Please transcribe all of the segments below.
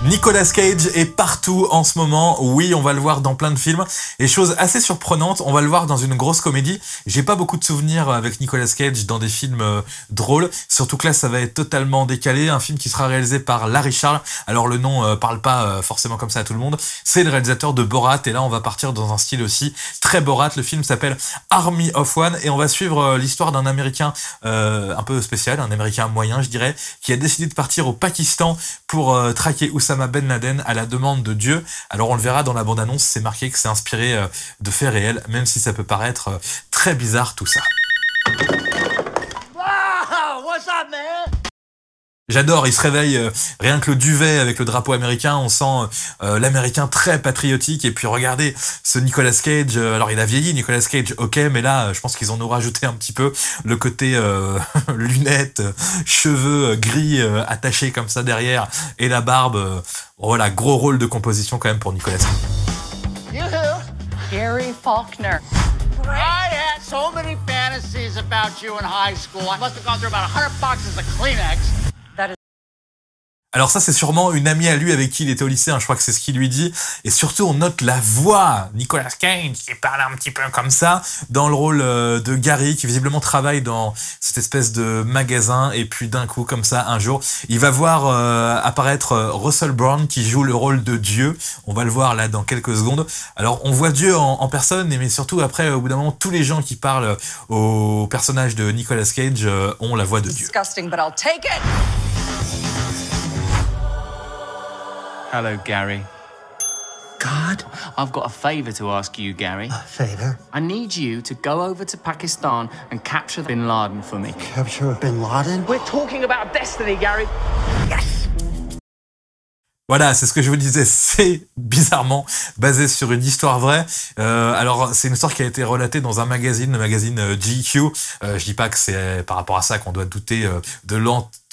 Nicolas Cage est partout en ce moment. Oui, on va le voir dans plein de films. Et chose assez surprenante, on va le voir dans une grosse comédie. J'ai pas beaucoup de souvenirs avec Nicolas Cage dans des films drôles. Surtout que là, ça va être totalement décalé. Un film qui sera réalisé par Larry Charles. Alors le nom parle pas forcément comme ça à tout le monde. C'est le réalisateur de Borat. Et là, on va partir dans un style aussi très Borat. Le film s'appelle Army of One. Et on va suivre l'histoire d'un Américain un peu spécial, un Américain moyen, je dirais, qui a décidé de partir au Pakistan pour traquer Oussama Ben Laden à la demande de Dieu. Alors on le verra dans la bande-annonce, c'est marqué que c'est inspiré de faits réels, même si ça peut paraître très bizarre tout ça. Wow, what's up, man? J'adore, il se réveille, rien que le duvet avec le drapeau américain, on sent l'américain très patriotique. Et puis regardez ce Nicolas Cage, alors il a vieilli Nicolas Cage, ok, mais là je pense qu'ils en ont rajouté un petit peu le côté lunettes, cheveux gris attachés comme ça derrière et la barbe. Voilà, gros rôle de composition quand même pour Nicolas Cage. Gary Faulkner. I had so many fantasies about you in high school. I must have gone through about 100 boxes of Kleenex. Alors ça, c'est sûrement une amie à lui avec qui il était au lycée, hein, je crois que c'est ce qu'il lui dit. Et surtout, on note la voix. Nicolas Cage qui parle un petit peu comme ça, dans le rôle de Gary, qui visiblement travaille dans cette espèce de magasin. Et puis d'un coup, comme ça, un jour, il va voir apparaître Russell Brand qui joue le rôle de Dieu. On va le voir là dans quelques secondes. Alors, on voit Dieu en personne, mais surtout après, au bout d'un moment, tous les gens qui parlent au personnage de Nicolas Cage ont la voix de Dieu. Disgusting, but I'll take it. Hello, Gary. God? I've got a favour to ask you, Gary. A favor? I need you to go over to Pakistan and capture Bin Laden for me. Capture Bin Laden? We're talking about destiny, Gary. Yes! Voilà, c'est ce que je vous disais, c'est bizarrement basé sur une histoire vraie. Alors, c'est une histoire qui a été relatée dans un magazine, le magazine GQ. Je dis pas que c'est par rapport à ça qu'on doit douter de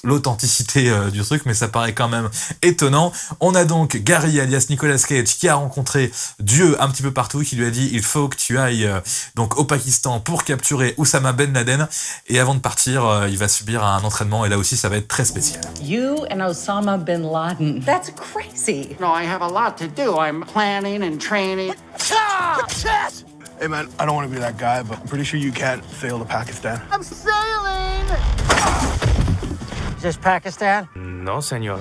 l'authenticité du truc, mais ça paraît quand même étonnant. On a donc Gary alias Nicolas Cage qui a rencontré Dieu un petit peu partout, qui lui a dit il faut que tu ailles donc au Pakistan pour capturer Oussama Ben Laden, et avant de partir il va subir un entraînement, et là aussi ça va être très spécial. You and Osama bin Laden. That's crazy. No, I have a lot to do. I'm planning and training. Ah! Shit! Hey man, I don't want to be that guy, but I'm pretty sure you can't sail to Pakistan. I'm sailing! Is this Pakistan? No, senor.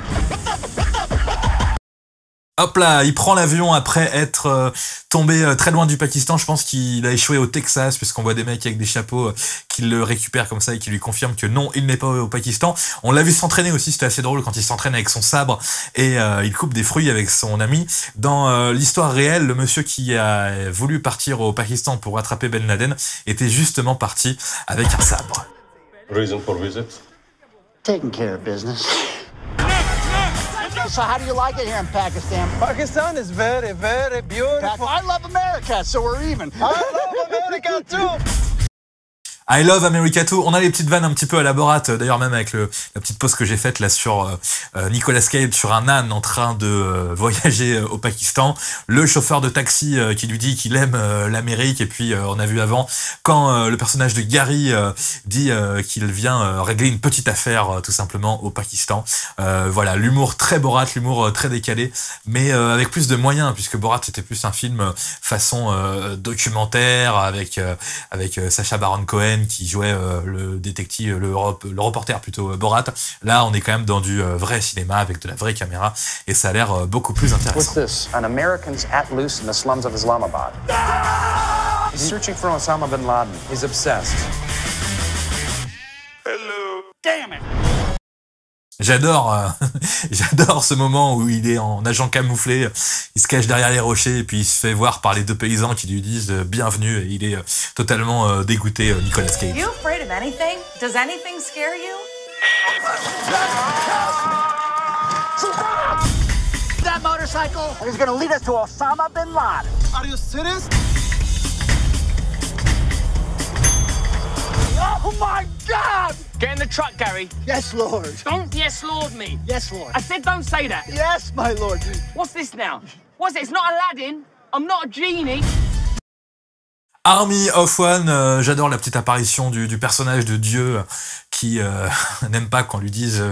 Hop là, il prend l'avion après être tombé très loin du Pakistan. Je pense qu'il a échoué au Texas, puisqu'on voit des mecs avec des chapeaux qui le récupèrent comme ça et qui lui confirment que non, il n'est pas au Pakistan. On l'a vu s'entraîner aussi, c'était assez drôle quand il s'entraîne avec son sabre et il coupe des fruits avec son ami. Dans l'histoire réelle, le monsieur qui a voulu partir au Pakistan pour attraper Ben Laden était justement parti avec un sabre. Reason for visit? Taking care of business. So how do you like it here in Pakistan? Pakistan is very, very beautiful. I love America, so we're even. I love America too. I Love America Too. On a les petites vannes un petit peu à la Borat, d'ailleurs même avec la petite pause que j'ai faite là sur Nicolas Cage sur un âne en train de voyager au Pakistan. Le chauffeur de taxi qui lui dit qu'il aime l'Amérique, et puis on a vu avant quand le personnage de Gary dit qu'il vient régler une petite affaire tout simplement au Pakistan. Voilà, l'humour très Borat, l'humour très décalé, mais avec plus de moyens, puisque Borat c'était plus un film façon documentaire avec Sacha Baron Cohen qui jouait le détective, le reporter plutôt Borat. Là, on est quand même dans du vrai cinéma avec de la vraie caméra, et ça a l'air beaucoup plus intéressant. What's this? An American's at loose in the slums of Islamabad. He's searching for Osama bin Laden. He's obsessed. Hello. Damn it! J'adore ce moment où il est en agent camouflé, il se cache derrière les rochers et puis il se fait voir par les deux paysans qui lui disent bienvenue, et il est totalement dégoûté, Nicolas Cage. You afraid of anything? Does anything scare you? That motorcycle is going to lead us to Osama bin Laden. Are you serious? Oh my God! Get in the truck, Gary. Yes, Lord. Don't yes, Lord me. Yes, Lord. I said don't say that. Yes, my Lord. What's this now? What's it? It's not Aladdin. I'm not a genie. Army of One, j'adore la petite apparition du personnage de Dieu qui n'aime pas qu'on lui dise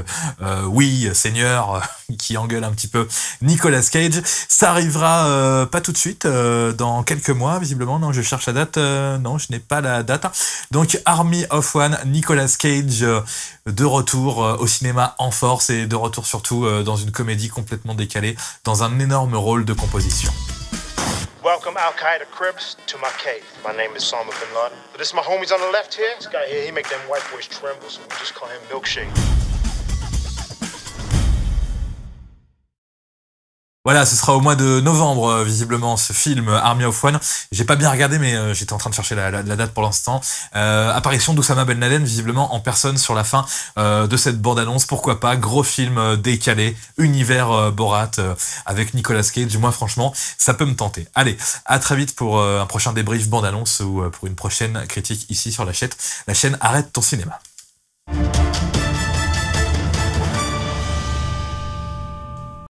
oui, Seigneur, qui engueule un petit peu Nicolas Cage. Ça arrivera pas tout de suite, dans quelques mois, visiblement. Non, je cherche la date. Non, je n'ai pas la date. Donc, Army of One, Nicolas Cage, de retour au cinéma en force et de retour surtout dans une comédie complètement décalée, dans un énorme rôle de composition. Welcome Al Qaeda Cribs to my cave. My name is Osama bin Laden. But this is my homies on the left here. This guy here, he make them white boys tremble, so we just call him Milkshake. Voilà, ce sera au mois de novembre, visiblement, ce film Army of One. J'ai pas bien regardé, mais j'étais en train de chercher la date pour l'instant. Apparition d'Oussama Ben Laden, visiblement en personne sur la fin de cette bande-annonce. Pourquoi pas, gros film décalé, univers Borat avec Nicolas Cage. Moi, franchement, ça peut me tenter. Allez, à très vite pour un prochain débrief bande-annonce ou pour une prochaine critique ici sur la chaîne Arrête ton cinéma.